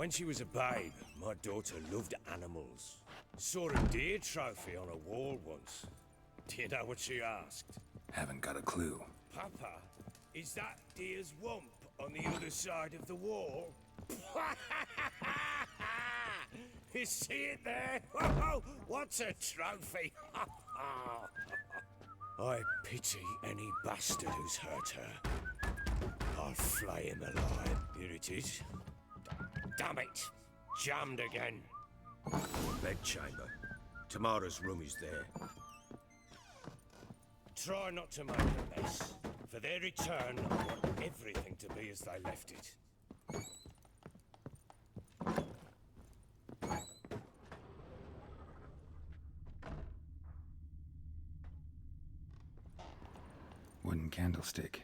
When she was a babe, my daughter loved animals. Saw a deer trophy on a wall once. Do you know what she asked? Haven't got a clue. Papa, is that deer's wump on the other side of the wall? You see it there? Whoa, what's a trophy? I pity any bastard who's hurt her. I'll flay him alive. Here it is. Damn it! Jammed again. Bedchamber. Tamara's room is there. Try not to make a mess. For their return, I want everything to be as they left it. Wooden candlestick.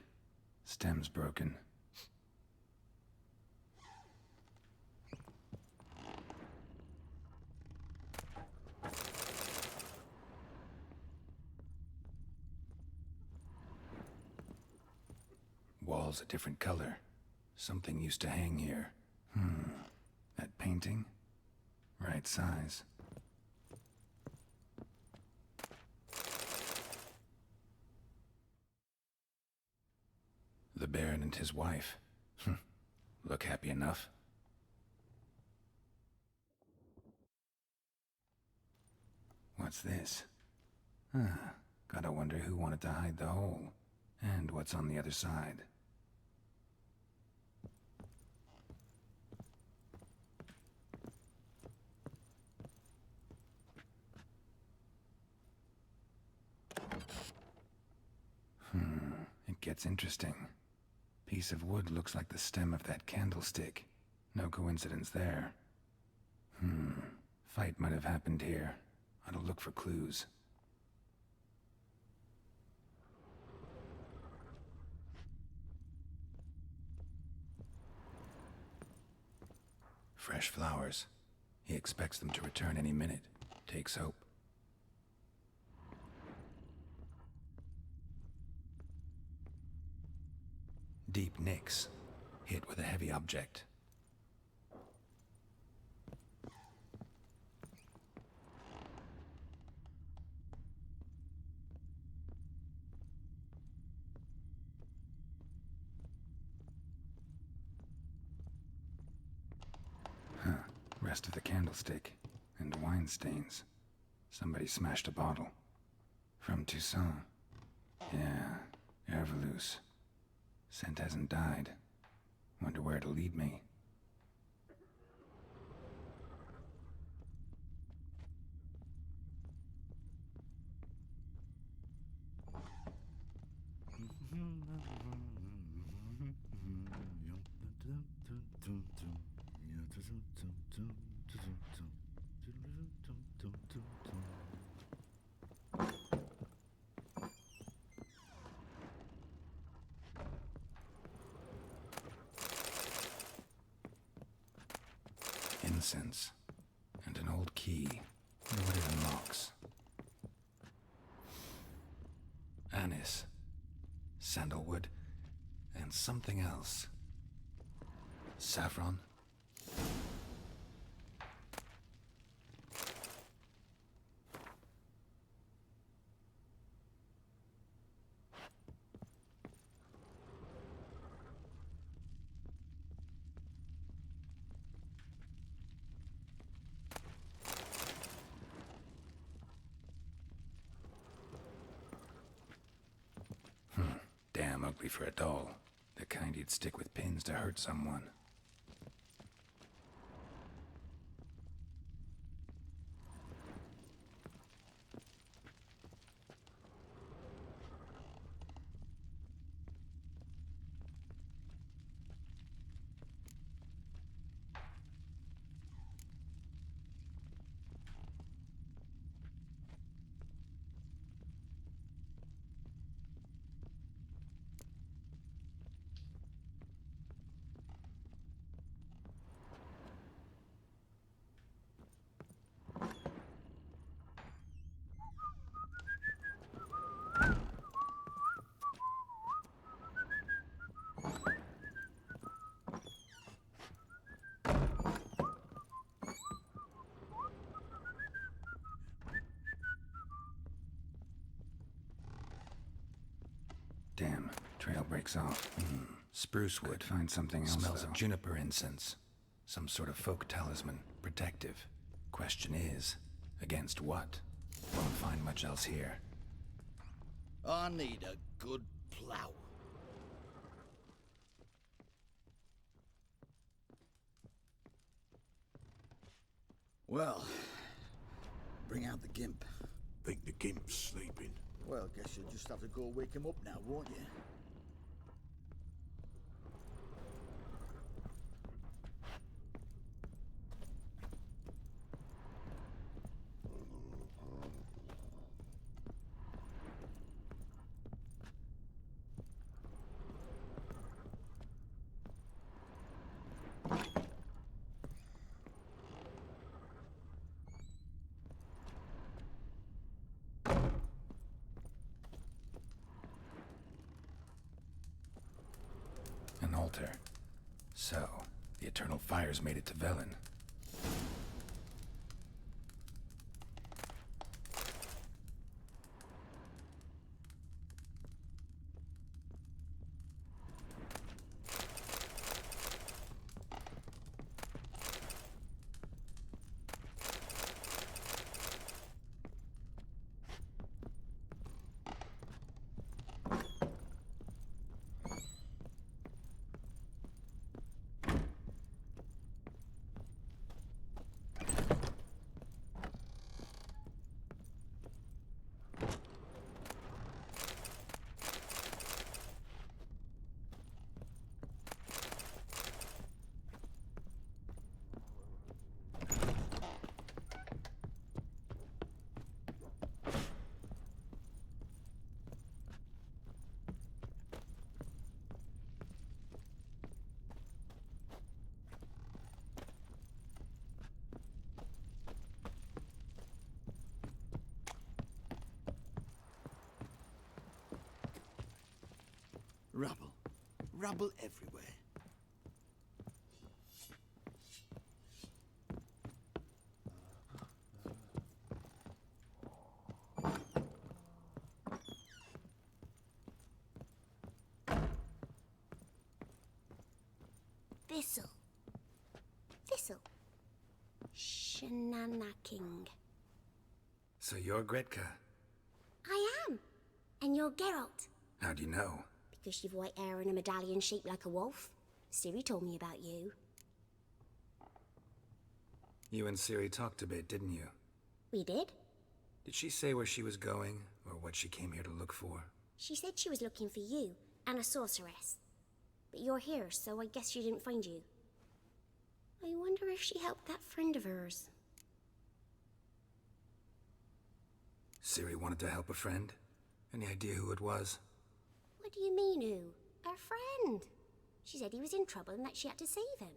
Stem's broken. Wall's a different color. Something used to hang here. That painting? Right size. The Baron and his wife. Look happy enough. What's this? Gotta wonder who wanted to hide the hole. And what's on the other side. It gets interesting. Piece of wood looks like the stem of that candlestick. No coincidence there. Fight might have happened here. I'll look for clues. Fresh flowers. He expects them to return any minute. Takes hope. Deep nicks. Hit with a heavy object. Rest of the candlestick. And wine stains. Somebody smashed a bottle. From Toussaint. Yeah, Herveloos. Scent hasn't died. Wonder where it'll lead me. Incense. And an old key. Wonder what it unlocks. Anise. Sandalwood. And something else. Saffron. Damn ugly for a doll. The kind you'd stick with pins to hurt someone. Damn, trail breaks off. Spruce wood. Could find something else, Smells though. of juniper incense. Some sort of folk talisman. Protective. Question is, against what? Won't find much else here. I need a good plough. Well, bring out the gimp. Think the gimp's sleeping. Well, guess you'll just have to go wake him up now, won't you? An altar. So, the eternal fires made it to Velen. Rubble. Rubble everywhere. Thistle. Thistle. Shenanaking. So you're Gretka. I am. And you're Geralt. How do you know? Because you've white hair and a medallion shaped like a wolf. Ciri told me about you. You and Ciri talked a bit, didn't you? We did? Did she say where she was going, or what she came here to look for? She said she was looking for you and a sorceress. But you're here, so I guess she didn't find you. I wonder if she helped that friend of hers. Ciri wanted to help a friend? Any idea who it was? What do you mean, who? Her friend. She said he was in trouble and that she had to save him.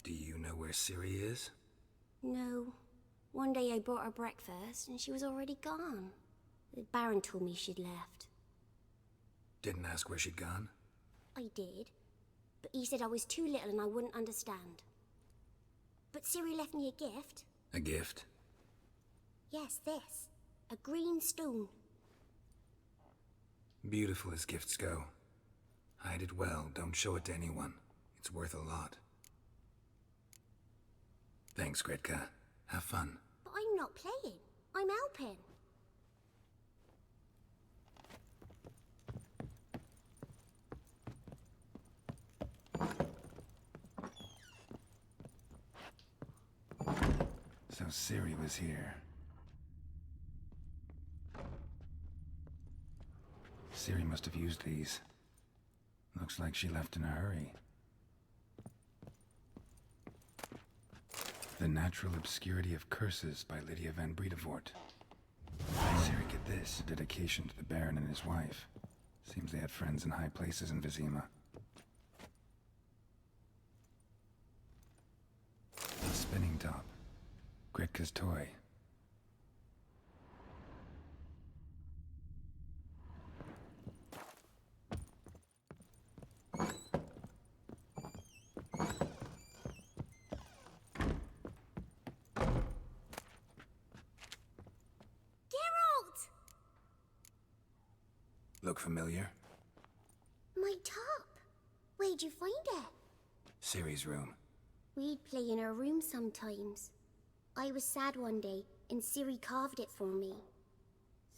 Do you know where Ciri is? No. One day I brought her breakfast and she was already gone. The Baron told me she'd left. Didn't ask where she'd gone? I did. But he said I was too little and I wouldn't understand. But Ciri left me a gift. A gift? Yes, this. A green stone. Beautiful as gifts go. Hide it well, don't show it to anyone. It's worth a lot. Thanks, Gretka. Have fun. But I'm not playing. I'm helping. So Ciri was here. Ciri must have used these. Looks like she left in a hurry. The Natural Obscurity of Curses by Lydia van Bredevoort. Ciri, get this. Dedication to the Baron and his wife. Seems they had friends in high places in Vizima. A spinning top. Gretka's toy. Geralt! Look familiar? My top! Where'd you find it? Ciri's room. We'd play in her room sometimes. I was sad one day, and Ciri carved it for me.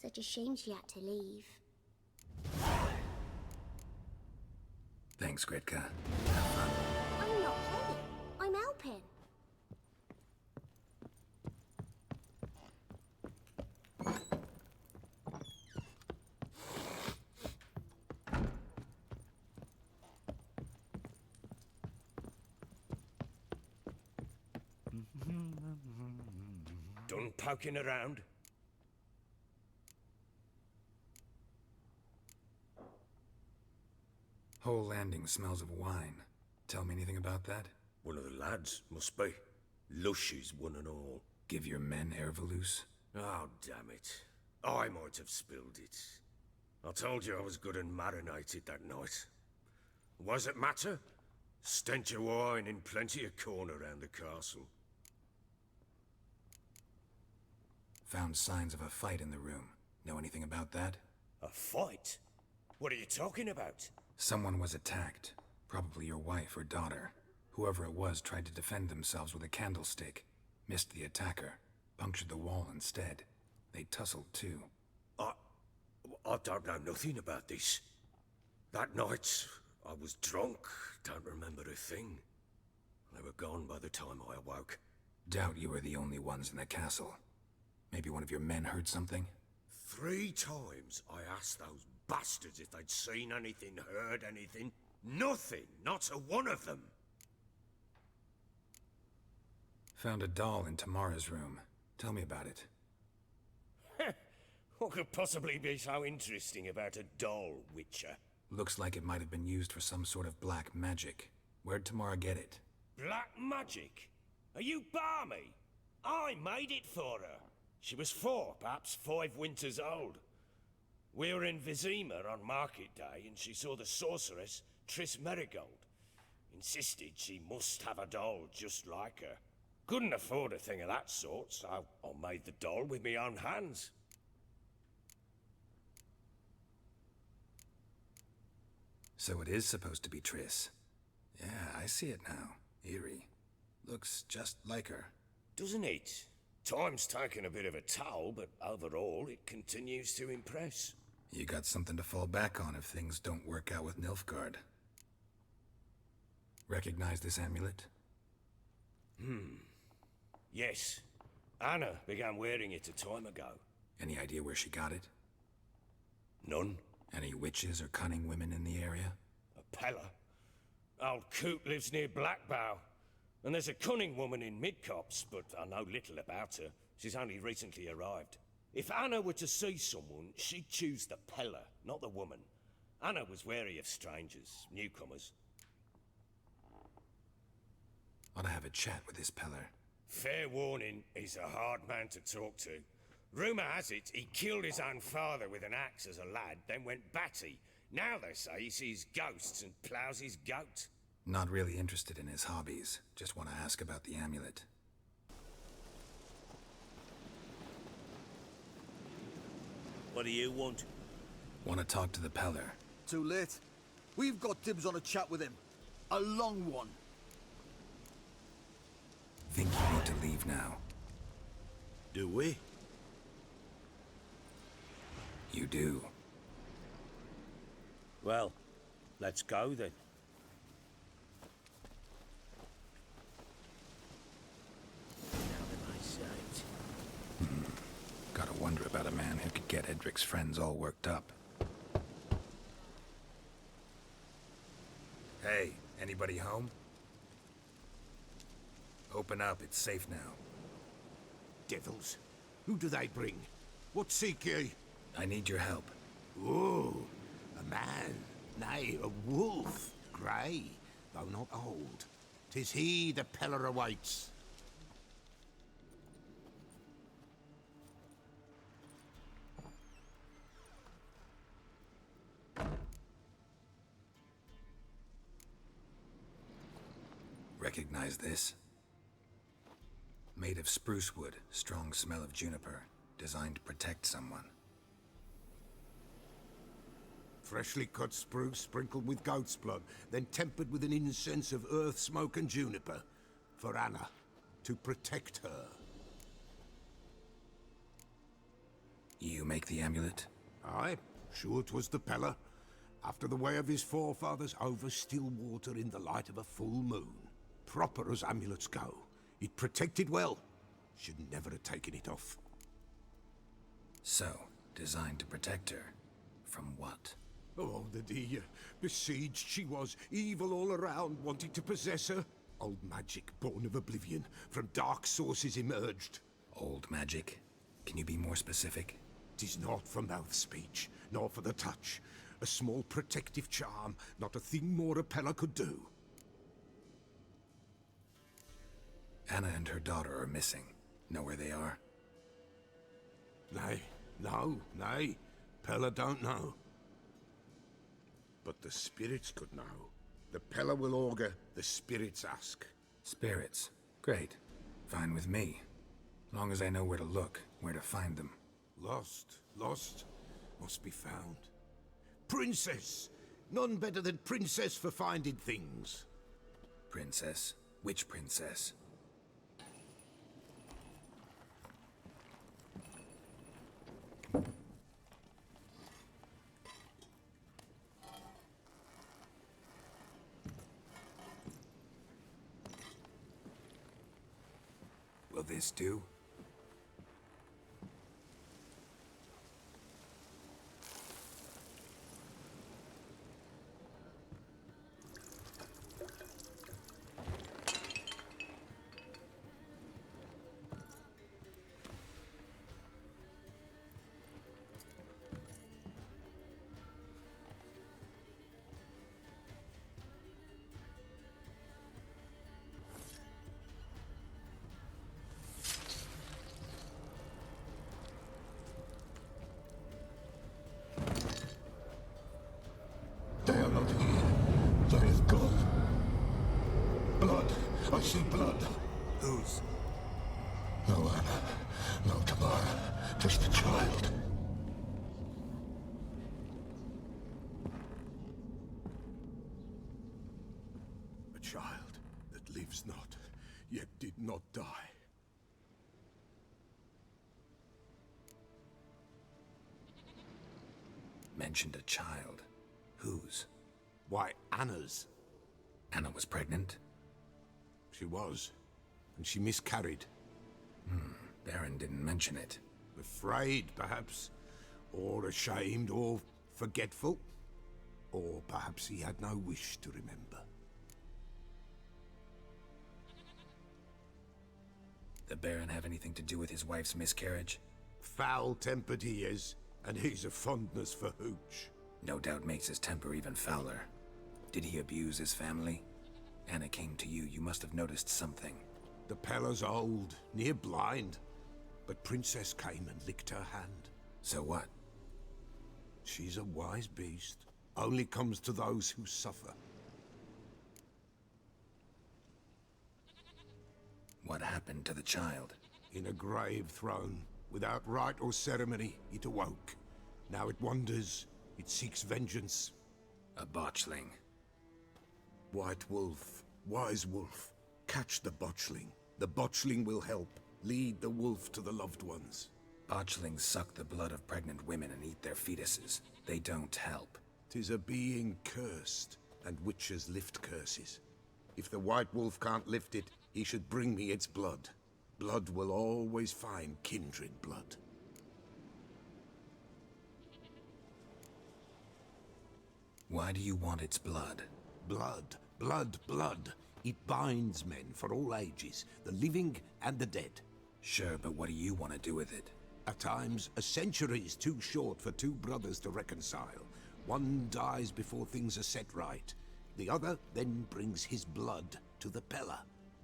Such a shame she had to leave. Thanks, Gretka. Have fun. I'm not playing. I'm helping. Done poking around? Whole landing smells of wine. Tell me anything about that? One of the lads, must be. Lushes, one and all. Give your men air Volus? Oh, damn it. I might have spilled it. I told you I was good and marinated that night. Was it matter? Stench of wine in plenty of corn around the castle. Found signs of a fight in the room. Know anything about that? A fight? What are you talking about? Someone was attacked. Probably your wife or daughter. Whoever it was tried to defend themselves with a candlestick. Missed the attacker. Punctured the wall instead. They tussled too. I don't know nothing about this. That night, I was drunk. Don't remember a thing. They were gone by the time I awoke. Doubt you were the only ones in the castle. Maybe one of your men heard something? 3 times I asked those bastards if they'd seen anything, heard anything. Nothing, not a one of them. Found a doll in Tamara's room. Tell me about it. What could possibly be so interesting about a doll, Witcher? Looks like it might have been used for some sort of black magic. Where'd Tamara get it? Black magic? Are you balmy? I made it for her. She was 4, perhaps 5 winters old. We were in Vizima on market day, and she saw the sorceress, Triss Merigold. Insisted she must have a doll just like her. Couldn't afford a thing of that sort, so I made the doll with my own hands. So it is supposed to be Triss. Yeah, I see it now. Eerie. Looks just like her. Doesn't it? Time's taken a bit of a toll, but overall it continues to impress. You got something to fall back on if things don't work out with Nilfgaard. Recognize this amulet? Yes. Anna began wearing it a time ago. Any idea where she got it? None. Any witches or cunning women in the area? A Pella. Old Coot lives near Blackbow. And there's a cunning woman in Midcopse, but I know little about her. She's only recently arrived. If Anna were to see someone, she'd choose the Pella, not the woman. Anna was wary of strangers, newcomers. Ought to have a chat with this Peller. Fair warning, he's a hard man to talk to. Rumour has it he killed his own father with an axe as a lad, then went batty. Now they say he sees ghosts and ploughs his goat. Not really interested in his hobbies. Just want to ask about the amulet. What do you want? Want to talk to the Peller. Too late. We've got dibs on a chat with him. A long one. Think you need to leave now. Do we? You do. Well, let's go then. Gotta wonder about a man who could get Edric's friends all worked up. Hey, anybody home? Open up, it's safe now. Devils. Who do they bring? What seek ye? I need your help. Ooh, a man. Nay, a wolf. Grey, though not old. 'Tis he the Peller awaits. Recognize this? Made of spruce wood, strong smell of juniper, designed to protect someone. Freshly cut spruce sprinkled with goat's blood, then tempered with an incense of earth, smoke and juniper. For Anna, to protect her. You make the amulet? Aye, sure 'twas the Peller. After the way of his forefathers, over still water in the light of a full moon. Proper as amulets go. It protected well. Should never have taken it off. So, designed to protect her. From what? Oh, the dear. Besieged she was, evil all around, wanting to possess her. Old magic, born of oblivion, from dark sources emerged. Old magic? Can you be more specific? 'Tis not for mouth speech, nor for the touch. A small protective charm, not a thing more a Peller could do. Anna and her daughter are missing. Know where they are? Nay, nay. Peller don't know. But the spirits could know. The Peller will augur, the spirits ask. Spirits. Great. Fine with me. Long as I know where to look, where to find them. Lost, must be found. Princess! None better than Princess for finding things. Princess? Which princess? Will this do? They are not here. They is gone. Blood. I see blood. Whose? No Anna. No Tamara. Just a child. A child that lives not, yet did not die. Mentioned a child. Whose? Why, Anna's. Anna was pregnant? She was, and she miscarried. Baron didn't mention it. Afraid, perhaps, or ashamed, or forgetful. Or perhaps he had no wish to remember. The Baron have anything to do with his wife's miscarriage? Foul-tempered he is, and he's a fondness for hooch. No doubt makes his temper even fouler. Did he abuse his family? Anna came to you. You must have noticed something. The Peller's old, near blind, but Princess came and licked her hand. So what? She's a wise beast. Only comes to those who suffer. What happened to the child? In a grave thrown, without rite or ceremony, it awoke. Now it wanders, it seeks vengeance. A botchling. White wolf, wise wolf, catch the botchling. The botchling will help, lead the wolf to the loved ones. Botchlings suck the blood of pregnant women and eat their fetuses. They don't help. 'Tis a being cursed, and witches lift curses. If the white wolf can't lift it, he should bring me its blood. Blood will always find kindred blood. Why do you want its blood? Blood. It binds men for all ages, the living and the dead. Sure, but what do you want to do with it? At times, a century is too short for two brothers to reconcile. One dies before things are set right. The other then brings his blood to the Peller.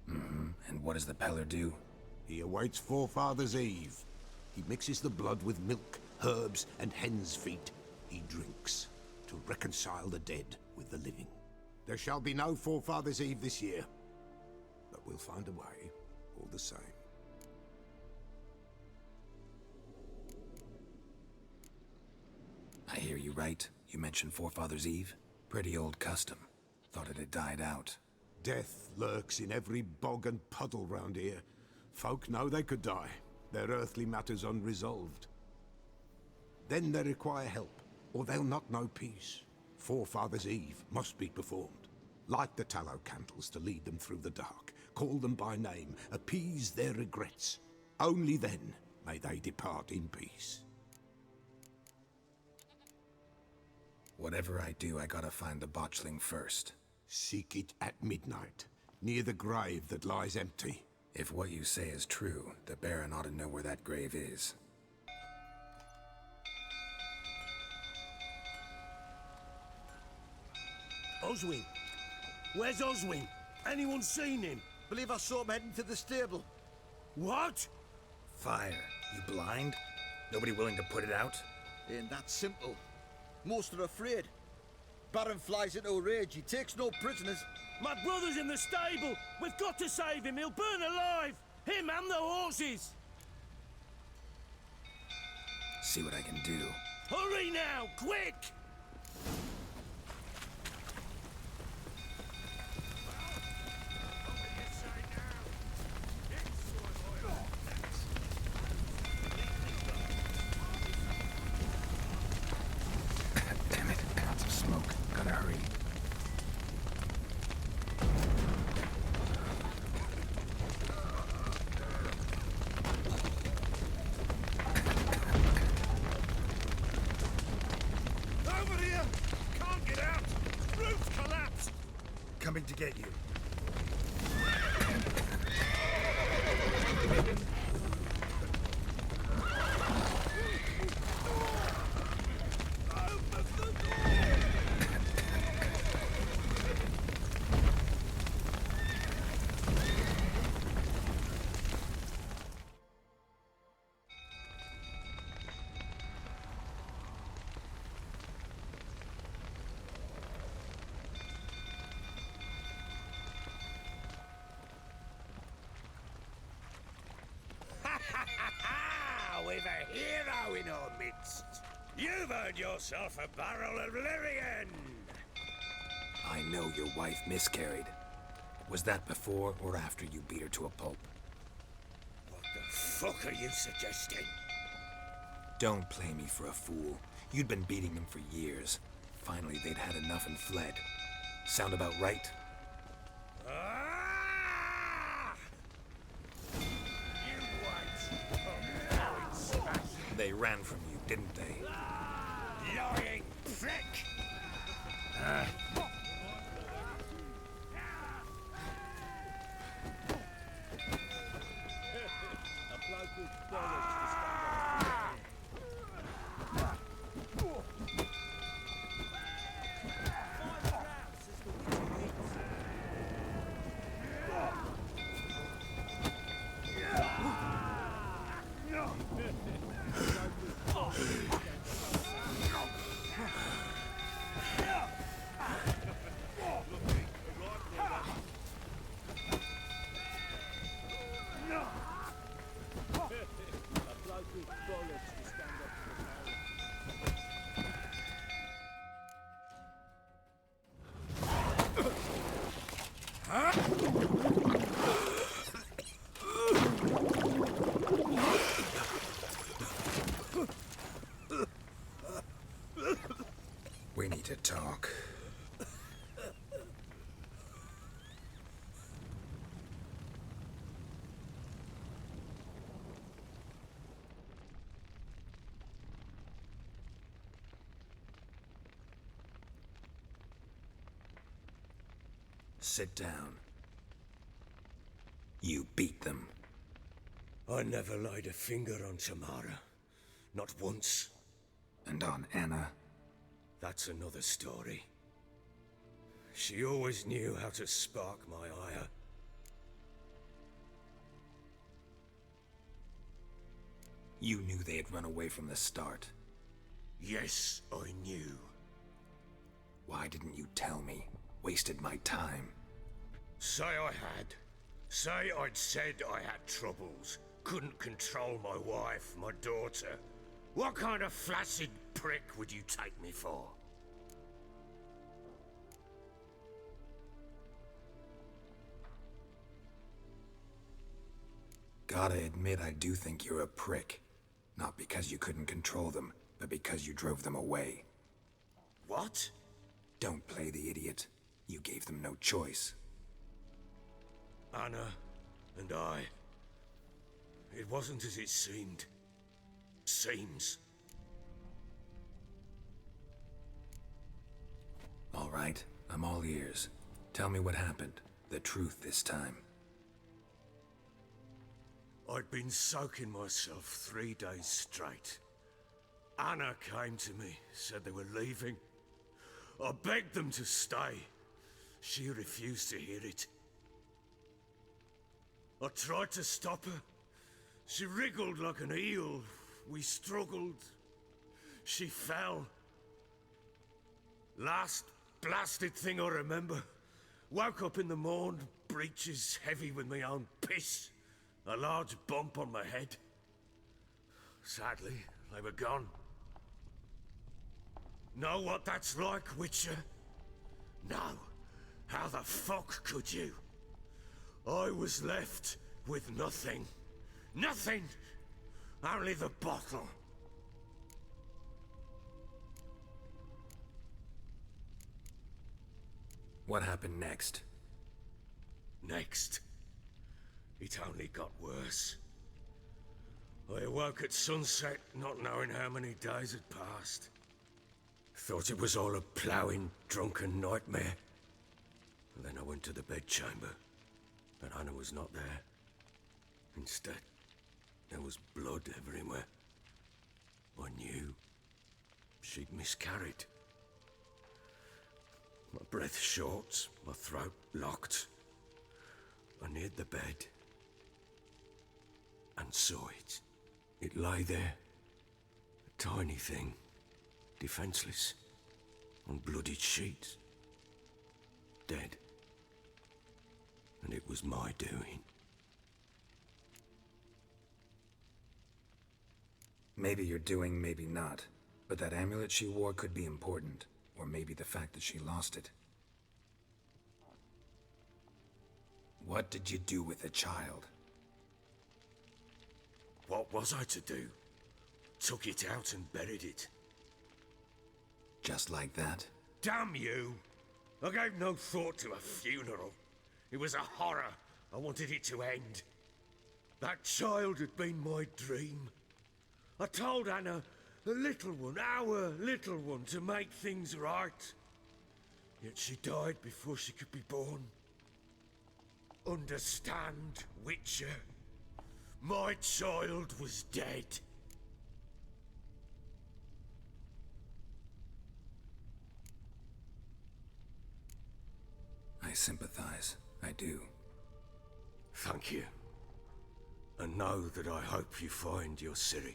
And what does the Peller do? He awaits Forefathers' Eve. He mixes the blood with milk, herbs, and hen's feet. He drinks to reconcile the dead with the living. There shall be no Forefathers' Eve this year, but we'll find a way, all the same. I hear you right. You mentioned Forefathers' Eve? Pretty old custom. Thought it had died out. Death lurks in every bog and puddle round here. Folk know they could die, their earthly matters unresolved. Then they require help, or they'll not know peace. Forefathers' Eve must be performed. Light the tallow candles to lead them through the dark. Call them by name, appease their regrets. Only then may they depart in peace. Whatever I do, I gotta find the botchling first. Seek it at midnight, near the grave that lies empty. If what you say is true, the Baron ought to know where that grave is. Oswin! Where's Oswin? Anyone seen him? Believe I saw him heading to the stable. What? Fire. You blind? Nobody willing to put it out? Ain't that simple. Most are afraid. Baron flies into a rage. He takes no prisoners. My brother's in the stable! We've got to save him! He'll burn alive! Him and the horses! See what I can do. Hurry now! Quick! Damn it, lots of smoke. Gotta hurry. Over here! Can't get out! Roof collapsed! Coming to get you. We've a hero in our midst. You've earned yourself a barrel of Lyrian. I know your wife miscarried. Was that before or after you beat her to a pulp? What the fuck are you suggesting? Don't play me for a fool. You'd been beating them for years. Finally, they'd had enough and fled. Sound about right? Ah! You wait. They ran from you, didn't they? Lying prick! We need to talk. Sit down. You beat them. I never laid a finger on Tamara. Not once. And on Anna. That's another story. She always knew how to spark my ire. You knew they had run away from the start. Yes, I knew. Why didn't you tell me? Wasted my time. Say I had. Say I'd said I had troubles. Couldn't control my wife, my daughter. What kind of flaccid prick would you take me for? Gotta admit, I do think you're a prick. Not because you couldn't control them, but because you drove them away. What? Don't play the idiot. You gave them no choice. Anna and I. It wasn't as it seemed. Seems. All right, I'm all ears. Tell me what happened. The truth this time. I'd been soaking myself 3 days straight. Anna came to me, said they were leaving. I begged them to stay. She refused to hear it. I tried to stop her. She wriggled like an eel. We struggled. She fell. Last blasted thing I remember. Woke up in the morn, breeches heavy with my own piss. A large bump on my head. Sadly, they were gone. Know what that's like, Witcher? No. How the fuck could you? I was left with nothing. Nothing! Only the bottle. What happened next? Next. It only got worse. I awoke at sunset, not knowing how many days had passed. Thought it was all a ploughing, drunken nightmare. And then I went to the bedchamber, but Anna was not there. Instead, there was blood everywhere. I knew she'd miscarried. My breath short, my throat locked. I neared the bed and saw it. It lay there, a tiny thing, defenseless, on bloodied sheets, dead. And it was my doing. Maybe you're doing, maybe not. But that amulet she wore could be important. Or maybe the fact that she lost it. What did you do with the child? What was I to do? Took it out and buried it. Just like that? Damn you! I gave no thought to a funeral. It was a horror. I wanted it to end. That child had been my dream. I told Anna, the little one, our little one, to make things right. Yet she died before she could be born. Understand, Witcher? My child was dead. I sympathize. I do. Thank you. And know that I hope you find your Ciri.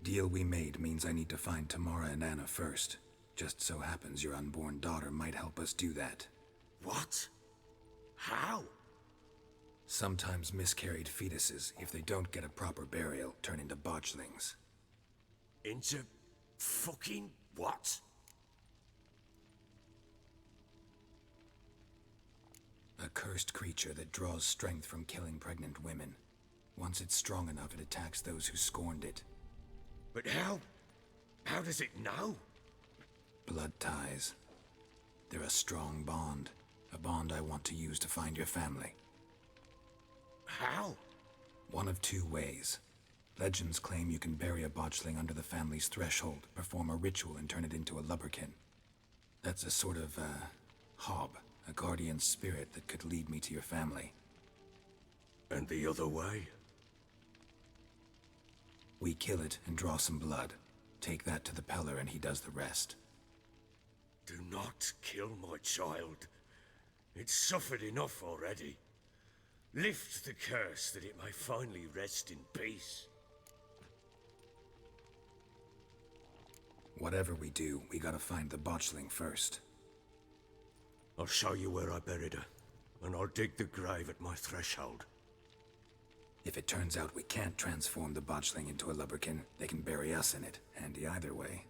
Deal we made means I need to find Tamara and Anna first. Just so happens your unborn daughter might help us do that. What? How? Sometimes miscarried fetuses, if they don't get a proper burial, turn into botchlings. Into fucking what? A cursed creature that draws strength from killing pregnant women. Once it's strong enough, it attacks those who scorned it. But how? How does it know? Blood ties. They're a strong bond. A bond I want to use to find your family. How? One of two ways. Legends claim you can bury a botchling under the family's threshold, perform a ritual, and turn it into a lubberkin. That's a sort of, hob, a guardian spirit that could lead me to your family. And the other way? We kill it and draw some blood. Take that to the Peller and he does the rest. Do not kill my child. It's suffered enough already. Lift the curse that it may finally rest in peace. Whatever we do, we gotta find the botchling first. I'll show you where I buried her, and I'll dig the grave at my threshold. If it turns out we can't transform the botchling into a lubberkin, they can bury us in it. Handy either way.